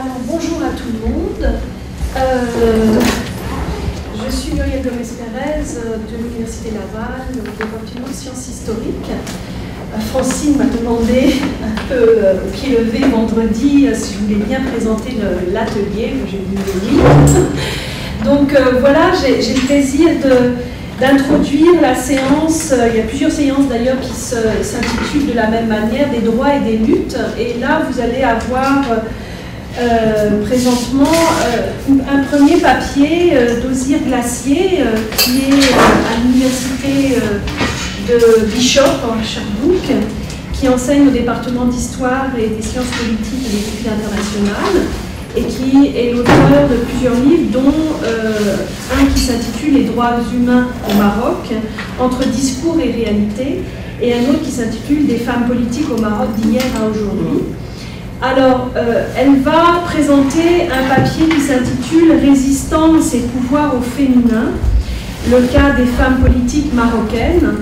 Alors, bonjour à tout le monde. Je suis Muriel Gomez-Pérez de l'Université Laval, du département de sciences historiques. Francine m'a demandé un peu au pied levé vendredi si je voulais bien présenter l'atelier, j'ai dit oui. Donc voilà, j'ai le plaisir d'introduire la séance. Il y a plusieurs séances d'ailleurs qui s'intitulent de la même manière, des droits et des luttes. Et là, vous allez avoir présentement un premier papier d'Osier Glacier qui est à l'université de Bishop en Sherbrooke, qui enseigne au département d'histoire et des sciences politiques et des études internationales, et qui est l'auteur de plusieurs livres, dont un qui s'intitule « Les droits humains au Maroc, entre discours et réalité », et un autre qui s'intitule « Des femmes politiques au Maroc d'hier à aujourd'hui ». Alors, elle va présenter un papier qui s'intitule « Résistance et pouvoir au féminin, le cas des femmes politiques marocaines ».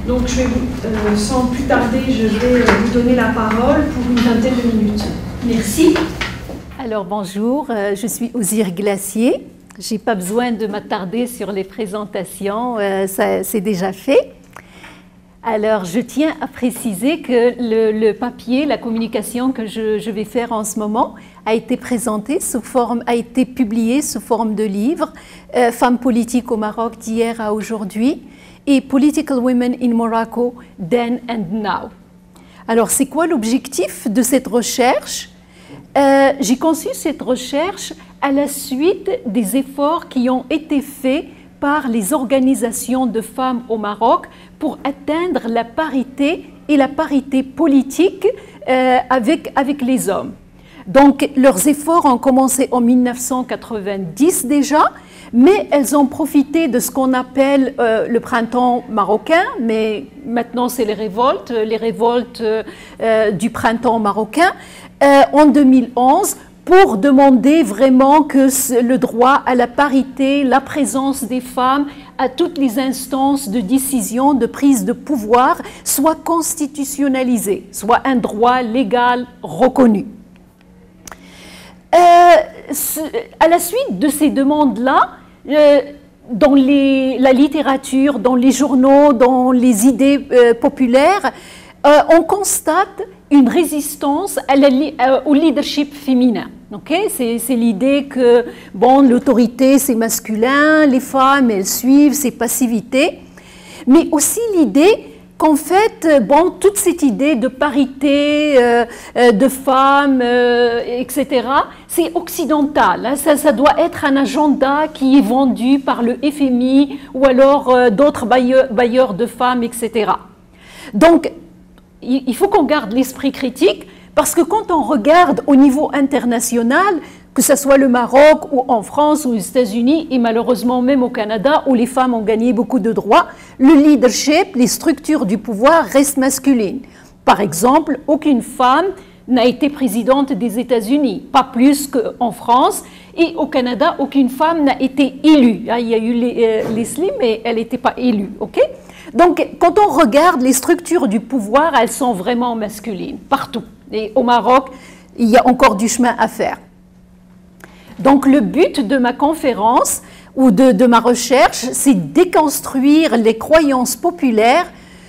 Donc, je vais sans plus tarder, je vais vous donner la parole pour une vingtaine de minutes. Merci. Alors bonjour, je suis Osier Glacier. Je n'ai pas besoin de m'attarder sur les présentations, c'est déjà fait. Alors je tiens à préciser que le papier, la communication que je vais faire en ce moment a été présenté a été publié sous forme de livre, Femmes politiques au Maroc d'hier à aujourd'hui et Political Women in Morocco then and now. Alors c'est quoi l'objectif de cette recherche? J'ai conçu cette recherche à la suite des efforts qui ont été faits par les organisations de femmes au Maroc pour atteindre la parité et la parité politique avec les hommes. Donc leurs efforts ont commencé en 1990 déjà, mais elles ont profité de ce qu'on appelle le printemps marocain, mais maintenant c'est les révoltes du printemps marocain, en 2011, pour demander vraiment que le droit à la parité, la présence des femmes à toutes les instances de décision, de prise de pouvoir, soit constitutionnalisé, soit un droit légal reconnu. À la suite de ces demandes-là, dans la littérature, dans les journaux, dans les idées populaires, on constate une résistance au leadership féminin. Okay? C'est l'idée que bon, l'autorité c'est masculin, les femmes elles suivent, c'est passivité, mais aussi l'idée qu'en fait, bon, toute cette idée de parité, de femmes, etc., c'est occidental. Hein, ça doit être un agenda qui est vendu par le FMI ou alors d'autres bailleurs de femmes, etc. Donc, il faut qu'on garde l'esprit critique parce que quand on regarde au niveau international, que ce soit le Maroc ou en France ou aux États-Unis et malheureusement même au Canada où les femmes ont gagné beaucoup de droits, le leadership, les structures du pouvoir restent masculines. Par exemple, aucune femme n'a été présidente des États-Unis, pas plus qu'en France, et au Canada, aucune femme n'a été élue. Il y a eu Leslie, mais elle n'était pas élue. Okay? Donc, quand on regarde les structures du pouvoir, elles sont vraiment masculines, partout. Et au Maroc, il y a encore du chemin à faire. Donc, le but de ma conférence ou de ma recherche, c'est déconstruire les croyances populaires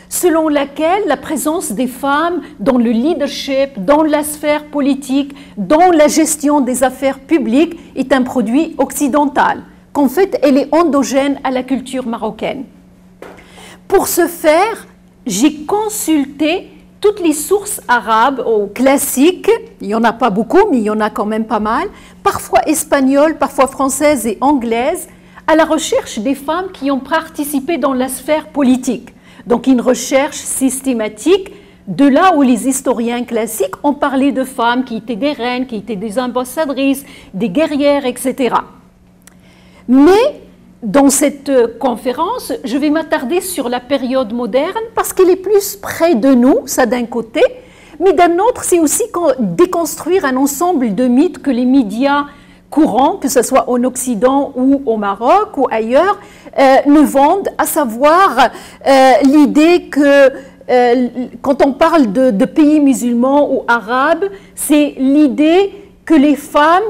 selon laquelle la présence des femmes dans le leadership, dans la sphère politique, dans la gestion des affaires publiques est un produit occidental, qu'en fait, elle est endogène à la culture marocaine. Pour ce faire, j'ai consulté toutes les sources arabes classiques, il n'y en a pas beaucoup, mais il y en a quand même pas mal, parfois espagnoles, parfois françaises et anglaises, à la recherche des femmes qui ont participé dans la sphère politique. Donc une recherche systématique de là où les historiens classiques ont parlé de femmes qui étaient des reines, qui étaient des ambassadrices, des guerrières, etc. Mais dans cette conférence, je vais m'attarder sur la période moderne parce qu'elle est plus près de nous, ça d'un côté, mais d'un autre, c'est aussi déconstruire un ensemble de mythes que les médias courants, que ce soit en Occident ou au Maroc ou ailleurs, nous vendent, à savoir l'idée que quand on parle de pays musulmans ou arabes, c'est l'idée que les femmes,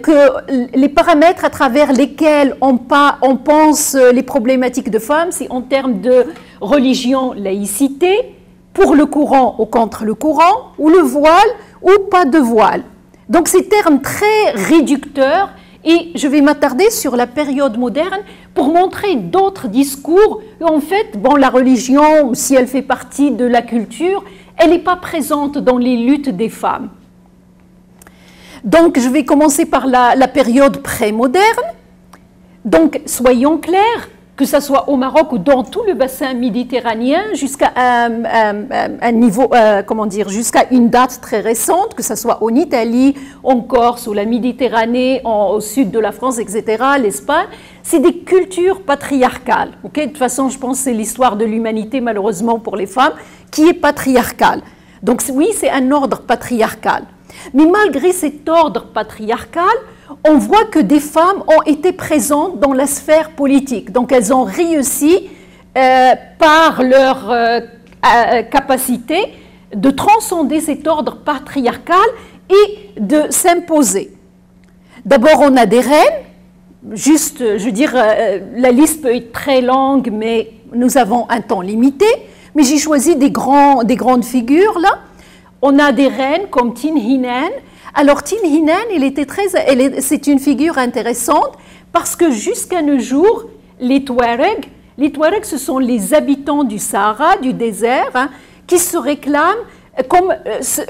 que les paramètres à travers lesquels on pense les problématiques de femmes, c'est en termes de religion, laïcité, pour le courant ou contre le courant, ou le voile ou pas de voile. Donc ces termes très réducteurs, et je vais m'attarder sur la période moderne pour montrer d'autres discours. En fait, bon, la religion, si elle fait partie de la culture, elle n'est pas présente dans les luttes des femmes. Donc, je vais commencer par la période pré-moderne. Donc, soyons clairs, que ce soit au Maroc ou dans tout le bassin méditerranéen, jusqu'à un niveau, comment dire, jusqu'à une date très récente, que ce soit en Italie, en Corse, ou la Méditerranée, au sud de la France, etc., l'Espagne, c'est des cultures patriarcales. Okay? De toute façon, je pense que c'est l'histoire de l'humanité, malheureusement pour les femmes, qui est patriarcale. Donc oui, c'est un ordre patriarcal. Mais malgré cet ordre patriarcal, on voit que des femmes ont été présentes dans la sphère politique. Donc elles ont réussi, par leur capacité, de transcender cet ordre patriarcal et de s'imposer. D'abord, on a des reines. Juste, je veux dire, la liste peut être très longue, mais nous avons un temps limité. Mais j'ai choisi des grandes figures, là. On a des reines comme Tin Hinan. Alors, Tin Hinan, c'est une figure intéressante parce que jusqu'à nos jours, les Touaregs, ce sont les habitants du Sahara, du désert, hein, qui se réclament comme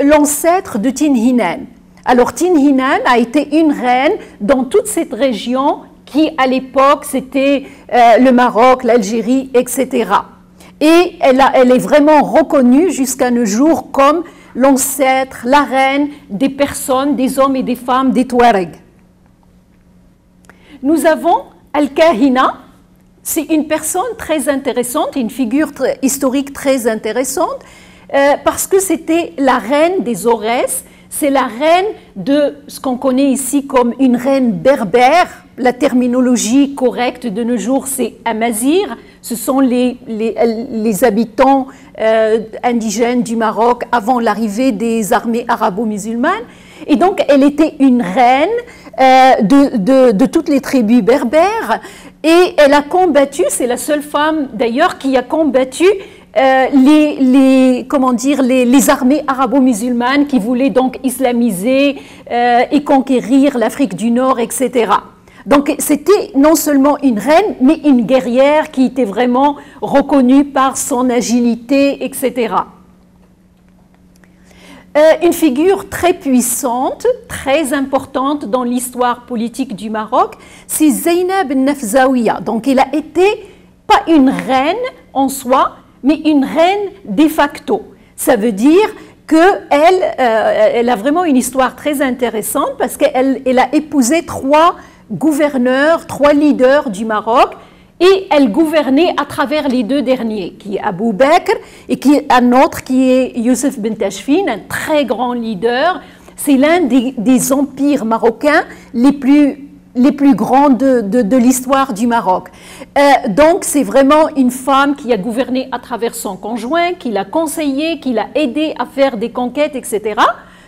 l'ancêtre de Tin Hinan. Alors, Tin Hinan a été une reine dans toute cette région qui, à l'époque, c'était le Maroc, l'Algérie, etc. Et elle est vraiment reconnue jusqu'à nos jours comme l'ancêtre, la reine des personnes, des hommes et des femmes des Touaregs. Nous avons Al-Kahina, c'est une personne très intéressante, une figure historique très intéressante, parce que c'était la reine des Aurès, c'est la reine de ce qu'on connaît ici comme une reine berbère. La terminologie correcte de nos jours, c'est Amazigh. Ce sont les habitants indigènes du Maroc avant l'arrivée des armées arabo-musulmanes. Et donc, elle était une reine de toutes les tribus berbères. Et elle a combattu, c'est la seule femme d'ailleurs qui a combattu les armées arabo-musulmanes qui voulaient donc islamiser et conquérir l'Afrique du Nord, etc. Donc c'était non seulement une reine, mais une guerrière qui était vraiment reconnue par son agilité, etc. Une figure très puissante, très importante dans l'histoire politique du Maroc, c'est Zeynab el-Nafzaouia. Donc elle a été pas une reine en soi, mais une reine de facto. Ça veut dire qu'elle a vraiment une histoire très intéressante parce qu'elle a épousé 3 gouverneurs, 3 leaders du Maroc, et elle gouvernait à travers les 2 derniers, qui est Abou Bakr et qui est un autre qui est Youssef Ben Tachfine, un très grand leader. C'est l'un des empires marocains les plus grands de l'histoire du Maroc. Donc c'est vraiment une femme qui a gouverné à travers son conjoint, qui l'a conseillé, qui l'a aidé à faire des conquêtes, etc.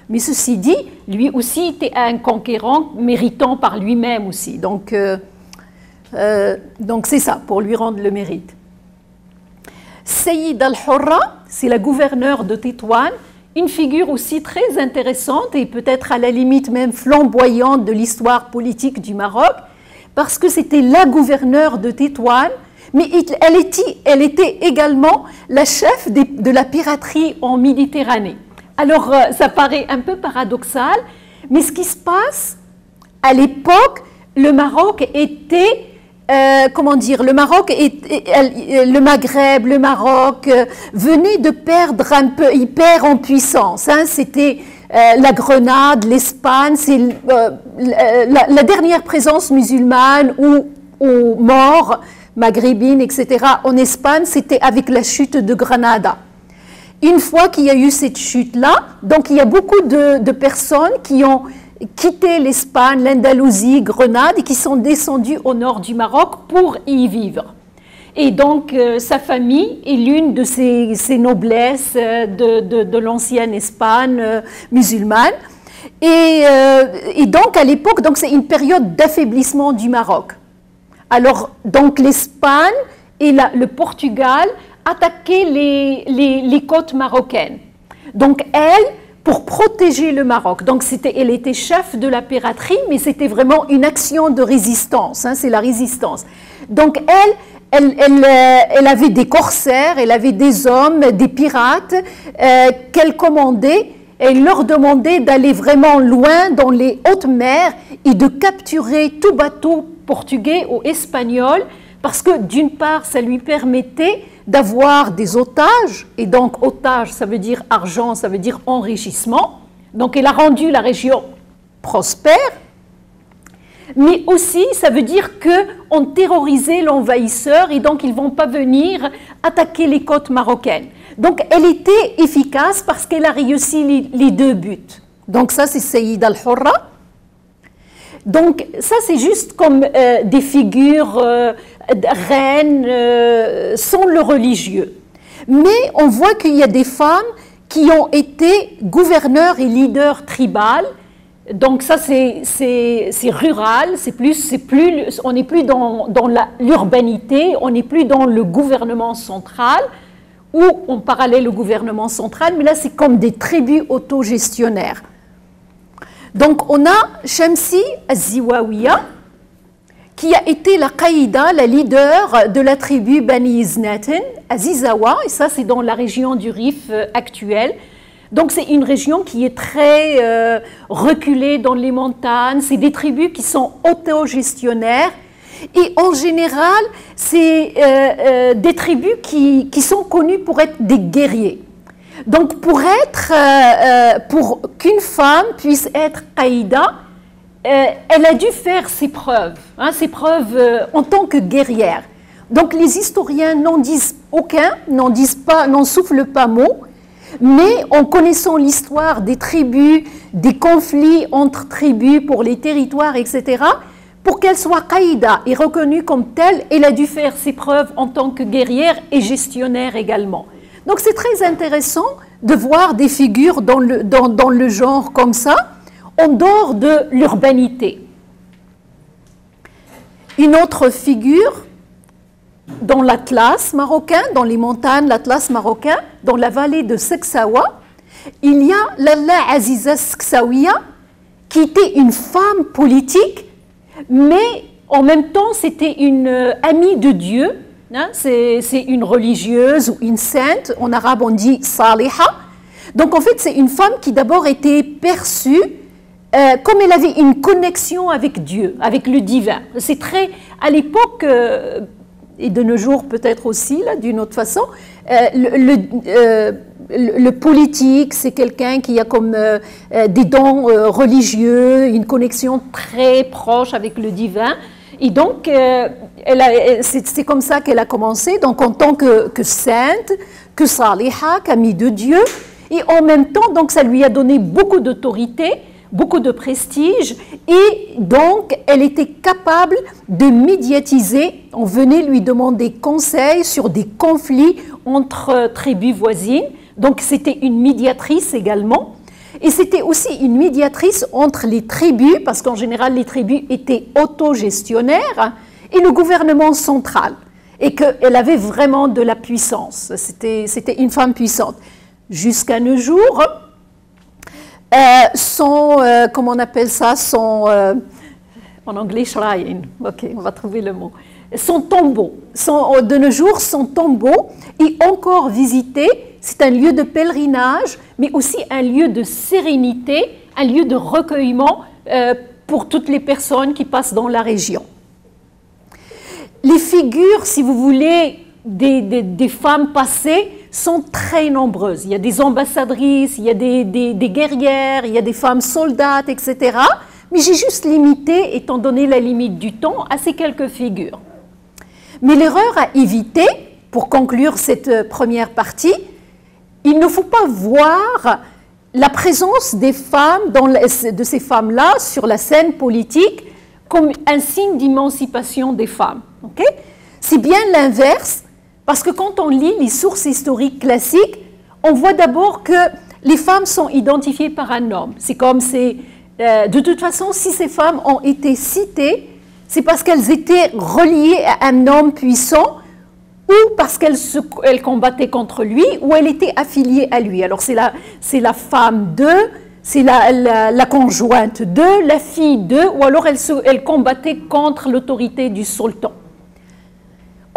Mais ceci dit, lui aussi était un conquérant méritant par lui-même aussi. Donc c'est ça, pour lui rendre le mérite. Sayyid al-Hurra, c'est la gouverneure de Tétouan, une figure aussi très intéressante et peut-être à la limite même flamboyante de l'histoire politique du Maroc, parce que c'était la gouverneure de Tétouan, mais elle était également la chef de la piraterie en Méditerranée. Alors, ça paraît un peu paradoxal, mais ce qui se passe, à l'époque, le Maroc était, le Maghreb, le Maroc, venait de perdre un peu, il perd en puissance. Hein, c'était la Grenade, l'Espagne, c'est la dernière présence musulmane ou mort, maghrébine, etc. en Espagne, c'était avec la chute de Granada. Une fois qu'il y a eu cette chute-là, donc il y a beaucoup de personnes qui ont quitté l'Espagne, l'Andalousie, Grenade et qui sont descendues au nord du Maroc pour y vivre. Et donc sa famille est l'une de ces noblesses de l'ancienne Espagne musulmane. Et donc, à l'époque, c'est une période d'affaiblissement du Maroc. Alors, donc, l'Espagne et le Portugal attaquaient les côtes marocaines. Donc, elle, pour protéger le Maroc, donc elle était chef de la piraterie, mais c'était vraiment une action de résistance, c'est la résistance. Donc, elle avait des corsaires, elle avait des hommes, des pirates qu'elle commandait. Elle leur demandait d'aller vraiment loin dans les hautes mers et de capturer tout bateau portugais ou espagnol parce que d'une part, ça lui permettait d'avoir des otages, et donc otage, ça veut dire argent, ça veut dire enrichissement. Donc elle a rendu la région prospère, mais aussi ça veut dire qu'on terrorisait l'envahisseur et donc ils ne vont pas venir attaquer les côtes marocaines. Donc elle était efficace parce qu'elle a réussi les deux buts. Donc ça c'est Sayyid al-Hurra. Donc ça c'est juste comme des figures reines sans le religieux. Mais on voit qu'il y a des femmes qui ont été gouverneurs et leaders tribales. Donc ça c'est rural, on n'est plus dans l'urbanité, on n'est plus dans le gouvernement central ou en parallèle au gouvernement central, mais là c'est comme des tribus autogestionnaires. Donc on a Shamsi Az-Ziwawiya qui a été la qaïda, la leader de la tribu Bani Iznaten à Zizawa, et ça c'est dans la région du Rif actuelle. Donc c'est une région qui est très reculée dans les montagnes, c'est des tribus qui sont autogestionnaires et en général c'est des tribus qui sont connues pour être des guerriers. Donc pour qu'une femme puisse être qaïda, elle a dû faire ses preuves en tant que guerrière. Donc les historiens n'en disent aucun, n'en soufflent pas mot. Mais en connaissant l'histoire des tribus, des conflits entre tribus pour les territoires, etc., pour qu'elle soit qaïda et reconnue comme telle, elle a dû faire ses preuves en tant que guerrière et gestionnaire également. Donc c'est très intéressant de voir des figures dans le genre comme ça, en dehors de l'urbanité. Une autre figure dans l'Atlas marocain, dans les montagnes, l'Atlas marocain, dans la vallée de Seksawa, il y a Lalla Aziza Seksawiya, qui était une femme politique, mais en même temps, c'était une amie de Dieu. C'est une religieuse ou une sainte. En arabe, on dit Saliha. Donc, en fait, c'est une femme qui d'abord était perçue comme elle avait une connexion avec Dieu, avec le divin. C'est très, à l'époque, et de nos jours peut-être aussi, d'une autre façon, le politique, c'est quelqu'un qui a comme des dons religieux, une connexion très proche avec le divin. Et donc, c'est comme ça qu'elle a commencé, donc en tant que sainte, que saliha, qu'amie de Dieu. Et en même temps, donc, ça lui a donné beaucoup d'autorité, beaucoup de prestige, et donc elle était capable de médiatiser. On venait lui demander conseil sur des conflits entre tribus voisines, donc c'était une médiatrice également, et c'était aussi une médiatrice entre les tribus, parce qu'en général les tribus étaient autogestionnaires, et le gouvernement central, et qu'elle avait vraiment de la puissance, c'était une femme puissante. Jusqu'à nos jours, comment on appelle ça, en anglais, shrine, ok, on va trouver le mot, son tombeau, de nos jours, son tombeau est encore visité, c'est un lieu de pèlerinage, mais aussi un lieu de sérénité, un lieu de recueillement pour toutes les personnes qui passent dans la région. Les figures, si vous voulez, des femmes passées sont très nombreuses. Il y a des ambassadrices, il y a des guerrières, il y a des femmes soldates, etc. Mais j'ai juste limité, étant donné la limite du temps, à ces quelques figures. Mais l'erreur à éviter, pour conclure cette première partie, il ne faut pas voir la présence des femmes, de ces femmes-là, sur la scène politique, comme un signe d'émancipation des femmes. Okay? C'est bien l'inverse, parce que quand on lit les sources historiques classiques, on voit d'abord que les femmes sont identifiées par un homme. C'est comme de toute façon, si ces femmes ont été citées, c'est parce qu'elles étaient reliées à un homme puissant ou parce qu'elles combattaient contre lui ou elles étaient affiliées à lui. Alors c'est la femme de, c'est la conjointe de, la fille de, ou alors elle combattait contre l'autorité du sultan.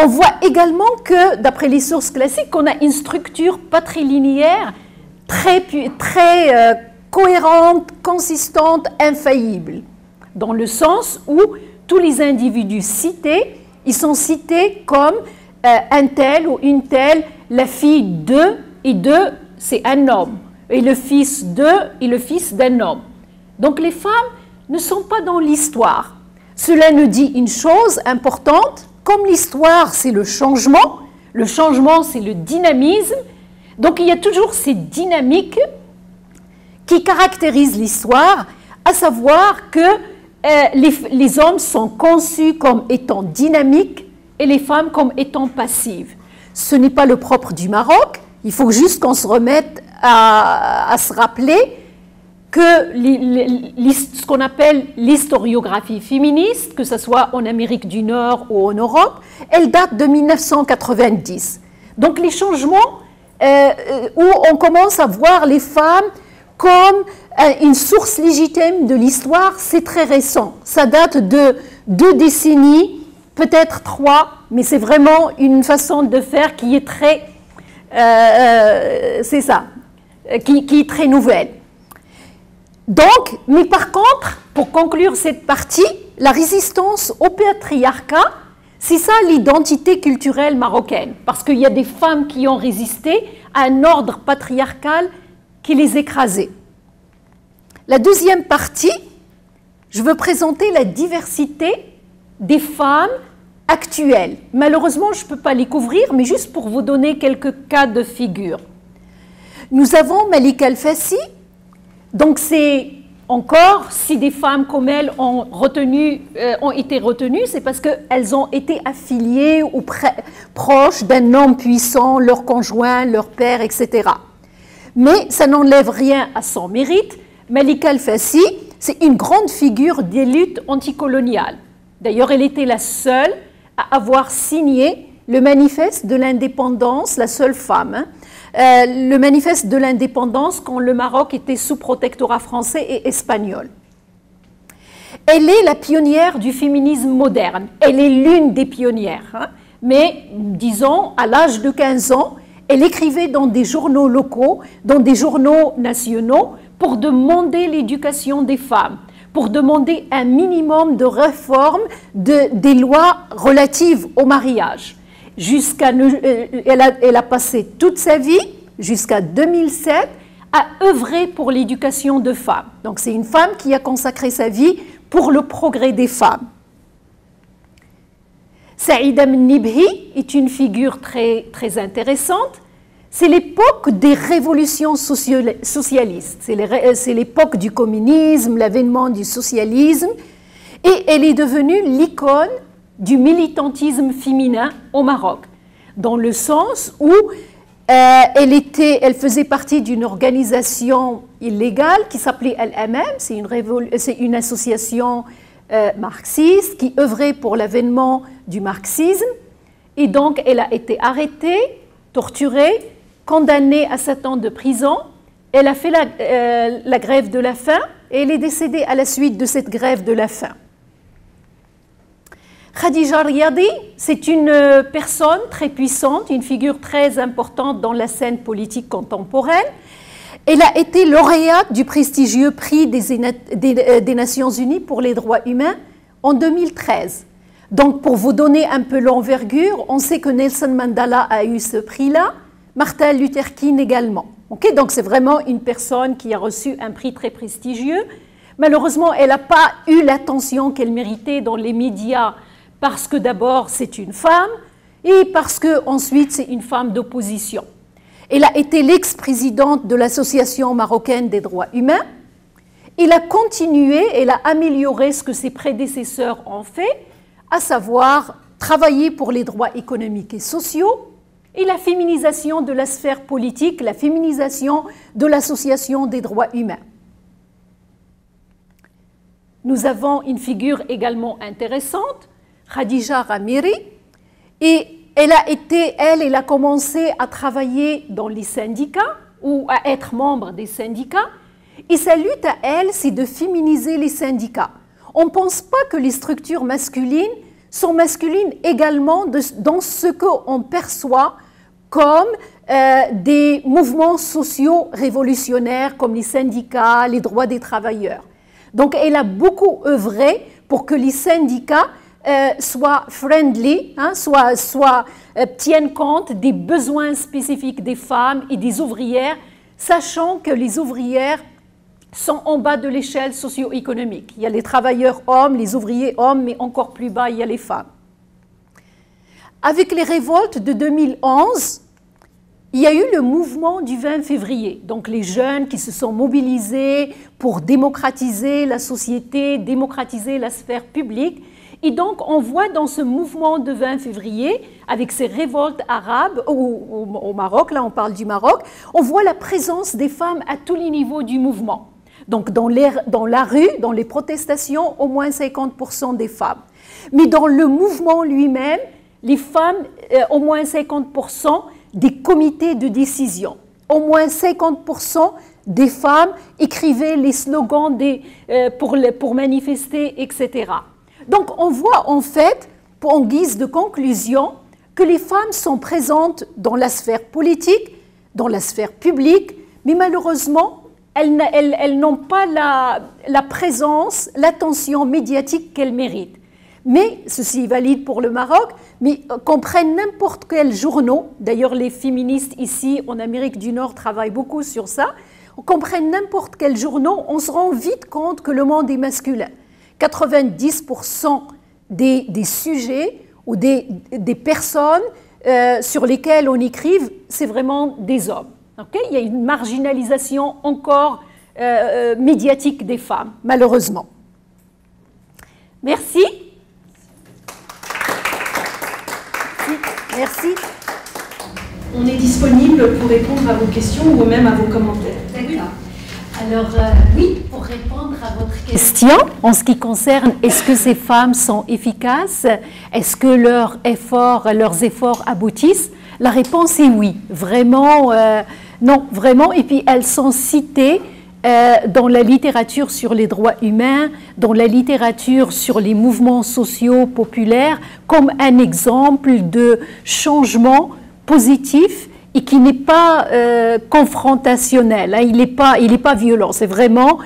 On voit également que, d'après les sources classiques, on a une structure patrilinéaire très cohérente, consistante, infaillible, dans le sens où tous les individus cités, ils sont cités comme un tel ou une telle, la fille de, et de, c'est un homme, et le fils de, et le fils d'un homme. Donc les femmes ne sont pas dans l'histoire. Cela nous dit une chose importante, comme l'histoire c'est le changement c'est le dynamisme, donc il y a toujours ces dynamiques qui caractérisent l'histoire, à savoir que les hommes sont conçus comme étant dynamiques et les femmes comme étant passives. Ce n'est pas le propre du Maroc, il faut juste qu'on se remette à se rappeler que ce qu'on appelle l'historiographie féministe, que ce soit en Amérique du Nord ou en Europe, elle date de 1990. Donc les changements où on commence à voir les femmes comme une source légitime de l'histoire, c'est très récent. Ça date de 2 décennies, peut-être 3, mais c'est vraiment une façon de faire qui est très, c'est ça, qui est très nouvelle. Donc, mais par contre, pour conclure cette partie, la résistance au patriarcat, c'est ça l'identité culturelle marocaine, parce qu'il y a des femmes qui ont résisté à un ordre patriarcal qui les écrasait. La deuxième partie, je veux présenter la diversité des femmes actuelles. Malheureusement, je ne peux pas les couvrir, mais juste pour vous donner quelques cas de figure. Nous avons Malika Al-Fassi, donc c'est encore, si des femmes comme elle ont été retenues, c'est parce qu'elles ont été affiliées ou proches d'un homme puissant, leur conjoint, leur père, etc. Mais ça n'enlève rien à son mérite. Malika Al-Fassi, c'est une grande figure des luttes anticoloniales. D'ailleurs, elle était la seule à avoir signé le manifeste de l'indépendance, la seule femme, le manifeste de l'indépendance quand le Maroc était sous protectorat français et espagnol. Elle est la pionnière du féminisme moderne. Elle est l'une des pionnières. Mais, disons, à l'âge de 15 ans, elle écrivait dans des journaux locaux, dans des journaux nationaux, pour demander l'éducation des femmes, pour demander un minimum de réforme des lois relatives au mariage. Elle a passé toute sa vie, jusqu'à 2007, à œuvrer pour l'éducation de femmes. Donc c'est une femme qui a consacré sa vie pour le progrès des femmes. Saïda Mnibhi est une figure très, très intéressante. C'est l'époque des révolutions socialistes, c'est l'époque du communisme, l'avènement du socialisme, et elle est devenue l'icône du militantisme féminin au Maroc, dans le sens où elle faisait partie d'une organisation illégale qui s'appelait Al-Amam, c'est une association marxiste qui œuvrait pour l'avènement du marxisme, et donc elle a été arrêtée, torturée, condamnée à 7 ans de prison. Elle a fait la grève de la faim et elle est décédée à la suite de cette grève de la faim. Khadija Riadi, c'est une personne très puissante, une figure très importante dans la scène politique contemporaine. Elle a été lauréate du prestigieux prix des Nations Unies pour les droits humains en 2013. Donc, pour vous donner un peu l'envergure, on sait que Nelson Mandela a eu ce prix-là, Martin Luther King également. Okay, donc, c'est vraiment une personne qui a reçu un prix très prestigieux. Malheureusement, elle n'a pas eu l'attention qu'elle méritait dans les médias parce que d'abord, c'est une femme et parce qu'ensuite, c'est une femme d'opposition. Elle a été l'ex-présidente de l'Association marocaine des droits humains. Elle a continué, elle a amélioré ce que ses prédécesseurs ont fait, à savoir travailler pour les droits économiques et sociaux. et la féminisation de la sphère politique, la féminisation de l'association des droits humains. Nous avons une figure également intéressante, Khadija Ramiri, et elle a commencé à travailler dans les syndicats ou à être membre des syndicats, et sa lutte à elle, c'est de féminiser les syndicats. On ne pense pas que les structures masculines sont masculines également dans ce qu'on perçoit comme des mouvements sociaux révolutionnaires comme les syndicats, les droits des travailleurs. Donc elle a beaucoup œuvré pour que les syndicats soient friendly, tiennent compte des besoins spécifiques des femmes et des ouvrières, sachant que les ouvrières sont en bas de l'échelle socio-économique. Il y a les travailleurs hommes, les ouvriers hommes, mais encore plus bas, il y a les femmes. Avec les révoltes de 2011, il y a eu le mouvement du 20 février, donc les jeunes qui se sont mobilisés pour démocratiser la société, démocratiser la sphère publique. Et donc, on voit dans ce mouvement de 20 février, avec ces révoltes arabes, au Maroc, là on parle du Maroc, on voit la présence des femmes à tous les niveaux du mouvement. Donc, dans la rue, dans les protestations, au moins 50% des femmes. Mais dans le mouvement lui-même, les femmes, au moins 50% des comités de décision. Au moins 50% des femmes écrivaient les slogans pour manifester, etc. Donc, on voit en fait, en guise de conclusion, que les femmes sont présentes dans la sphère politique, dans la sphère publique, mais malheureusement, elles n'ont pas la présence, l'attention médiatique qu'elles méritent. Mais, ceci est valide pour le Maroc, mais qu'on prenne n'importe quel journal, d'ailleurs les féministes ici en Amérique du Nord travaillent beaucoup sur ça, qu'on prenne n'importe quel journal, on se rend vite compte que le monde est masculin. 90% des sujets ou des personnes sur lesquelles on écrive, c'est vraiment des hommes. Okay? Il y a une marginalisation encore médiatique des femmes, malheureusement. Merci. Merci. On est disponible pour répondre à vos questions ou même à vos commentaires. D'accord. Alors, oui, pour répondre à votre question, en ce qui concerne est-ce que ces femmes sont efficaces, est-ce que leurs efforts aboutissent, la réponse est oui. Vraiment, non, vraiment. Et puis, elles sont citées dans la littérature sur les droits humains, dans la littérature sur les mouvements sociaux populaires, comme un exemple de changement positif et qui n'est pas confrontationnel, hein, il n'est pas violent. C'est vraiment,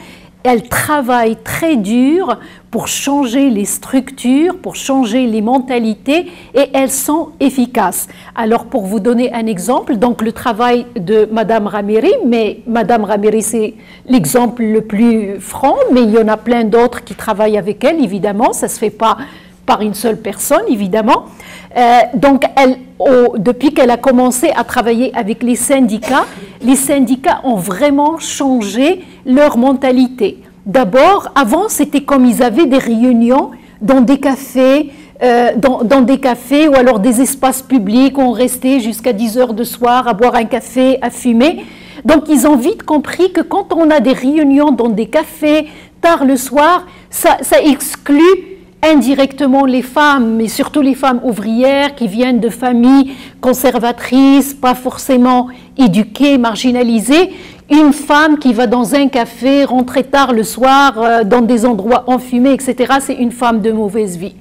elles travaillent très dur pour changer les structures, pour changer les mentalités, et elles sont efficaces. Alors, pour vous donner un exemple, donc le travail de Madame Ramiri, mais Madame Ramiri, c'est l'exemple le plus franc, mais il y en a plein d'autres qui travaillent avec elle, évidemment, ça ne se fait pas par une seule personne, évidemment. Donc, depuis qu'elle a commencé à travailler avec les syndicats ont vraiment changé leur mentalité. D'abord, avant, c'était comme ils avaient des réunions dans des cafés, ou alors des espaces publics où on restait jusqu'à 10 heures de soir à boire un café, à fumer. Donc, ils ont vite compris que quand on a des réunions dans des cafés, tard le soir, ça exclut indirectement les femmes, mais surtout les femmes ouvrières qui viennent de familles conservatrices, pas forcément éduquées, marginalisées. Une femme qui va dans un café, rentrer tard le soir, dans des endroits enfumés, etc., c'est une femme de mauvaise vie.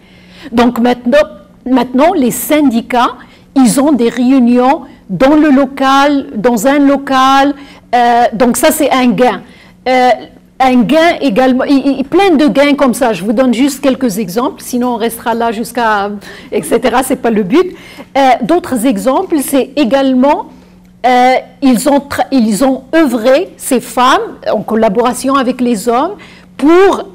Donc maintenant, les syndicats, ils ont des réunions dans le local, dans un local, donc ça c'est un gain. Un gain également, plein de gains comme ça. Je vous donne juste quelques exemples, sinon on restera là jusqu'à, etc. C'est pas le but. D'autres exemples, c'est également, ils ont œuvré, ces femmes, en collaboration avec les hommes, pour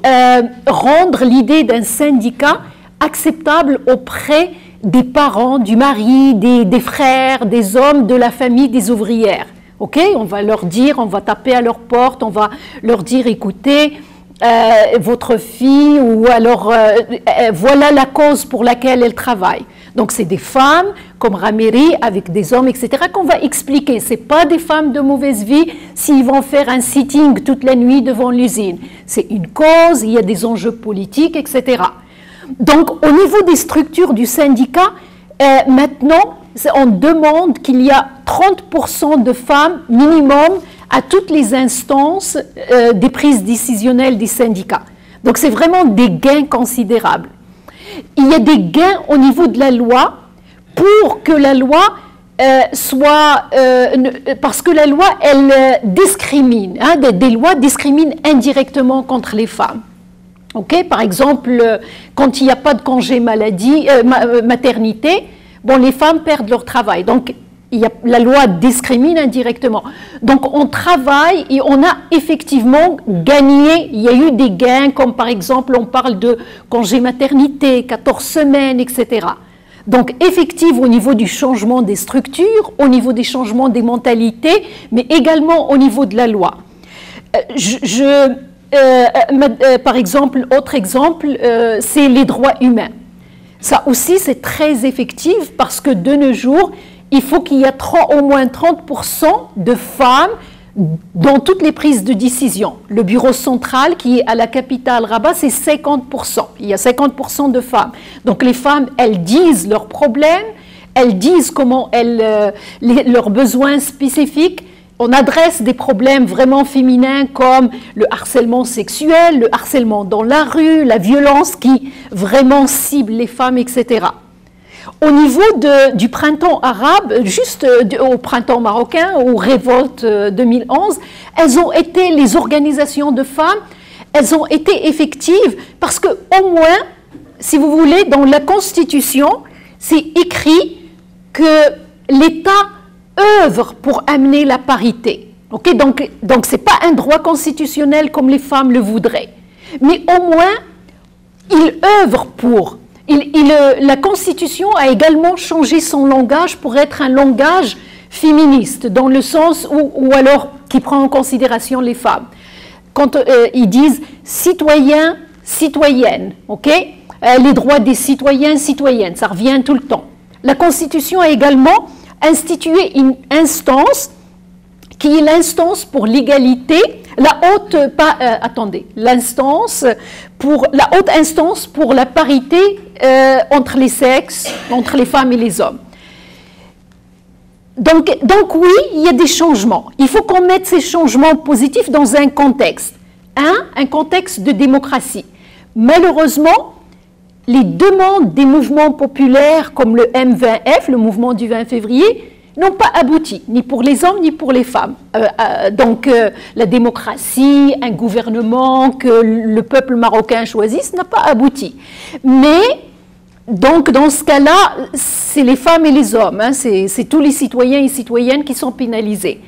rendre l'idée d'un syndicat acceptable auprès des parents, du mari, des frères, des hommes, de la famille, des ouvrières. Ok, on va leur dire, on va taper à leur porte, on va leur dire, écoutez, votre fille, ou alors voilà la cause pour laquelle elle travaille. Donc c'est des femmes comme Rameri avec des hommes, etc., qu'on va expliquer. Ce n'est pas des femmes de mauvaise vie s'ils vont faire un sitting toute la nuit devant l'usine. C'est une cause, il y a des enjeux politiques, etc. Donc au niveau des structures du syndicat, maintenant on demande qu'il y a 30% de femmes minimum à toutes les instances des prises décisionnelles des syndicats. Donc c'est vraiment des gains considérables. Il y a des gains au niveau de la loi pour que la loi soit... parce que la loi, elle discrimine, hein, des lois discriminent indirectement contre les femmes. Okay? Par exemple, quand il n'y a pas de congé maladie, maternité, bon, les femmes perdent leur travail. Donc, la loi discrimine indirectement. Donc on travaille et on a effectivement gagné, il y a eu des gains comme par exemple on parle de congé maternité, 14 semaines, etc. Donc effectivement au niveau du changement des structures, au niveau des changements des mentalités, mais également au niveau de la loi. Par exemple, autre exemple, c'est les droits humains. Ça aussi c'est très effectif parce que de nos jours, il faut qu'il y ait au moins 30% de femmes dans toutes les prises de décision. Le bureau central qui est à la capitale Rabat, c'est 50%. Il y a 50% de femmes. Donc les femmes, elles disent leurs problèmes, elles disent comment leurs besoins spécifiques. On adresse des problèmes vraiment féminins comme le harcèlement sexuel, le harcèlement dans la rue, la violence qui vraiment cible les femmes, etc. Au niveau du printemps arabe, juste au printemps marocain, aux révoltes 2011, elles ont été, les organisations de femmes, elles ont été effectives parce que au moins, si vous voulez, dans la Constitution, c'est écrit que l'État œuvre pour amener la parité. Okay? Donc ce n'est pas un droit constitutionnel comme les femmes le voudraient. Mais au moins, il œuvre pour... la Constitution a également changé son langage pour être un langage féministe, dans le sens où alors qui prend en considération les femmes. Quand ils disent citoyens, citoyennes, okay? Les droits des citoyens, citoyennes, ça revient tout le temps. La Constitution a également institué une instance qui est l'instance pour l'égalité, la haute instance pour la parité entre les sexes, entre les femmes et les hommes. Donc oui, il y a des changements. Il faut qu'on mette ces changements positifs dans un contexte. Un contexte de démocratie. Malheureusement, les demandes des mouvements populaires comme le M20F, le mouvement du 20 février, n'ont pas abouti, ni pour les hommes, ni pour les femmes. La démocratie, un gouvernement que le peuple marocain choisisse n'a pas abouti. Mais, donc, dans ce cas-là, c'est les femmes et les hommes, hein, c'est tous les citoyens et citoyennes qui sont pénalisés.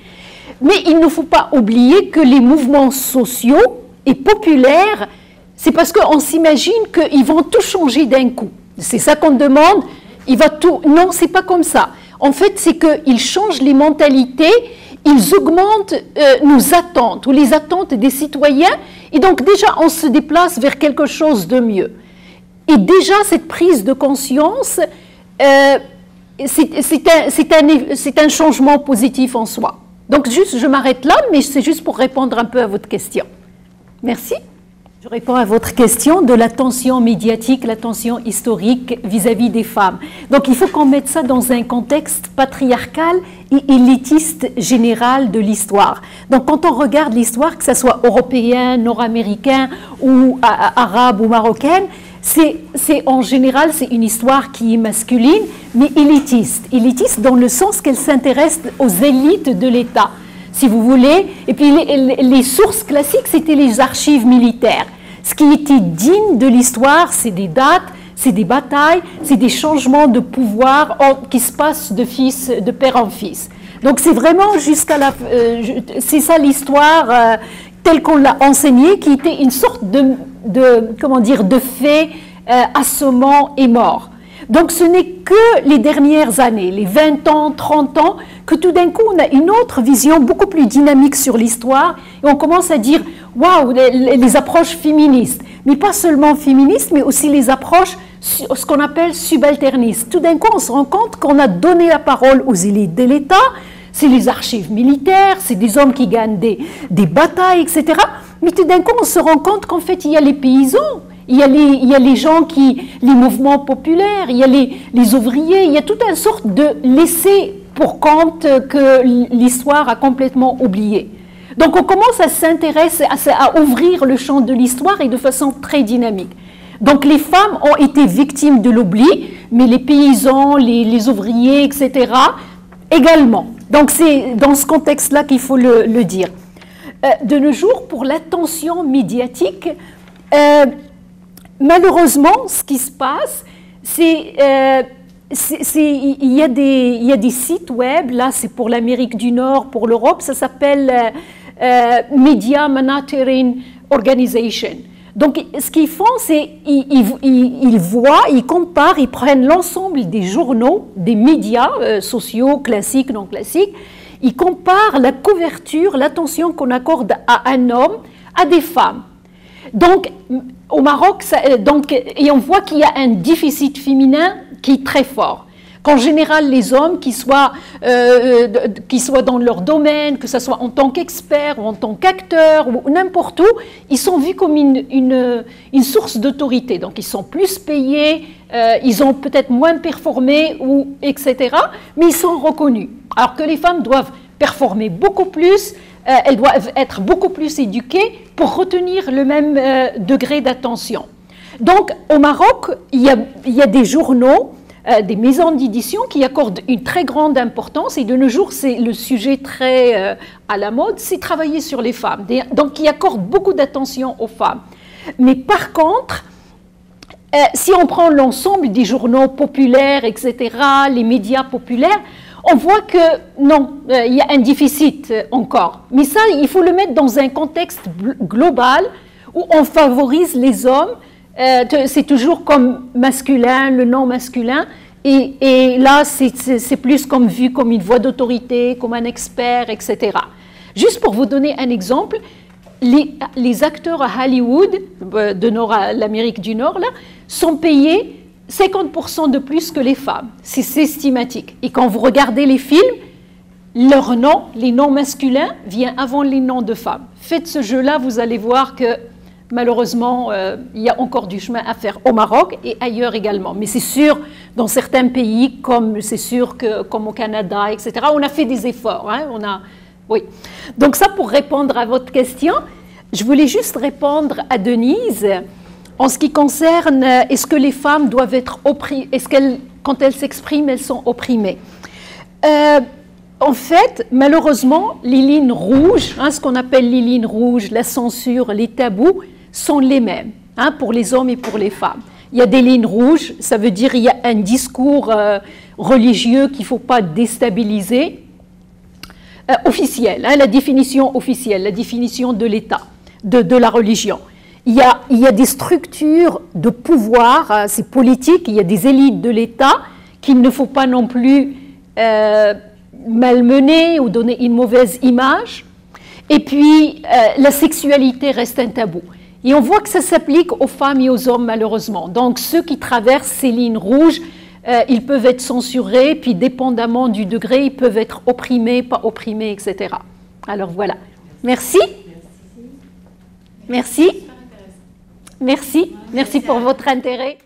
Mais il ne faut pas oublier que les mouvements sociaux et populaires, c'est parce qu'on s'imagine qu'ils vont tout changer d'un coup. C'est ça qu'on demande, non, c'est pas comme ça. En fait, c'est qu'ils changent les mentalités, ils augmentent nos attentes, ou les attentes des citoyens, et donc déjà, on se déplace vers quelque chose de mieux. Et déjà, cette prise de conscience, c'est un changement positif en soi. Donc, juste, je m'arrête là, mais c'est juste pour répondre un peu à votre question. Merci. Je réponds à votre question de la tension médiatique, la tension historique vis-à-vis des femmes. Donc il faut qu'on mette ça dans un contexte patriarcal et élitiste général de l'histoire. Donc quand on regarde l'histoire, que ce soit européenne, nord-américaine ou arabe ou marocaine, en général c'est une histoire qui est masculine, mais élitiste. Élitiste dans le sens qu'elle s'intéresse aux élites de l'État, si vous voulez. Et puis les sources classiques, c'était les archives militaires. Ce qui était digne de l'histoire, c'est des dates, c'est des batailles, c'est des changements de pouvoir qui se passent de père en fils. Donc c'est vraiment c'est ça l'histoire telle qu'on l'a enseignée, qui était une sorte de fait assommant et mort. Donc ce n'est que les dernières années, les 20 ans, 30 ans, que tout d'un coup on a une autre vision beaucoup plus dynamique sur l'histoire et on commence à dire waouh, les approches féministes. Mais pas seulement féministes, mais aussi les approches, ce qu'on appelle subalternistes. Tout d'un coup, on se rend compte qu'on a donné la parole aux élites de l'État, c'est les archives militaires, c'est des hommes qui gagnent des batailles, etc. Mais tout d'un coup, on se rend compte qu'en fait, il y a les paysans, il y a les gens les mouvements populaires, il y a les ouvriers, il y a toute une sorte de laisser pour compte que l'histoire a complètement oublié. Donc on commence à s'intéresser, à ouvrir le champ de l'histoire et de façon très dynamique. Donc les femmes ont été victimes de l'oubli, mais les paysans, les ouvriers, etc. également. Donc c'est dans ce contexte-là qu'il faut le dire. De nos jours, pour l'attention médiatique, malheureusement, ce qui se passe, il y a des sites web, là c'est pour l'Amérique du Nord, pour l'Europe, ça s'appelle Media Monitoring Organization. Donc ce qu'ils font, c'est ils voient, ils comparent, ils prennent l'ensemble des journaux, des médias sociaux, classiques, non classiques, ils comparent la couverture, l'attention qu'on accorde à un homme, à des femmes. Donc, au Maroc, et on voit qu'il y a un déficit féminin qui est très fort. Qu'en général, les hommes, qui soient dans leur domaine, que ce soit en tant qu'experts ou en tant qu'acteurs ou n'importe où, ils sont vus comme une source d'autorité. Donc, ils sont plus payés, ils ont peut-être moins performé, etc. Mais ils sont reconnus. Alors que les femmes doivent performer beaucoup plus, elles doivent être beaucoup plus éduquées pour retenir le même degré d'attention. Donc, au Maroc, il y a des journaux, des maisons d'édition qui accordent une très grande importance, et de nos jours, c'est le sujet très à la mode, c'est travailler sur les femmes. Donc, qui accordent beaucoup d'attention aux femmes. Mais par contre, si on prend l'ensemble des journaux populaires, etc., les médias populaires, on voit que non, il y a un déficit encore. Mais ça, il faut le mettre dans un contexte global où on favorise les hommes. C'est toujours comme masculin, le non masculin. Et là, c'est plus vu comme une voix d'autorité, comme un expert, etc. Juste pour vous donner un exemple, les acteurs à Hollywood, l'Amérique du Nord, là, sont payés 50% de plus que les femmes. C'est systématique. Et quand vous regardez les films, leur nom, les noms masculins, viennent avant les noms de femmes. Faites ce jeu-là, vous allez voir que malheureusement, il y a encore du chemin à faire au Maroc et ailleurs également. Mais c'est sûr, dans certains pays, comme au Canada, etc., on a fait des efforts. Hein, oui. Donc ça, pour répondre à votre question, je voulais juste répondre à Denise. En ce qui concerne, est-ce que les femmes doivent être opprimées, quand elles s'expriment, elles sont opprimées? En fait, malheureusement, les lignes rouges, ce qu'on appelle les lignes rouges, la censure, les tabous, sont les mêmes pour les hommes et pour les femmes. Il y a des lignes rouges, ça veut dire qu'il y a un discours religieux qu'il ne faut pas déstabiliser, officiel, la définition officielle, la définition de l'État, de la religion. Il y a des structures de pouvoir, c'est politique, il y a des élites de l'État qu'il ne faut pas non plus malmener ou donner une mauvaise image. Et puis, la sexualité reste un tabou. Et on voit que ça s'applique aux femmes et aux hommes, malheureusement. Donc, ceux qui traversent ces lignes rouges, ils peuvent être censurés, puis dépendamment du degré, ils peuvent être opprimés, pas opprimés, etc. Alors, voilà. Merci. Merci. Merci pour votre intérêt.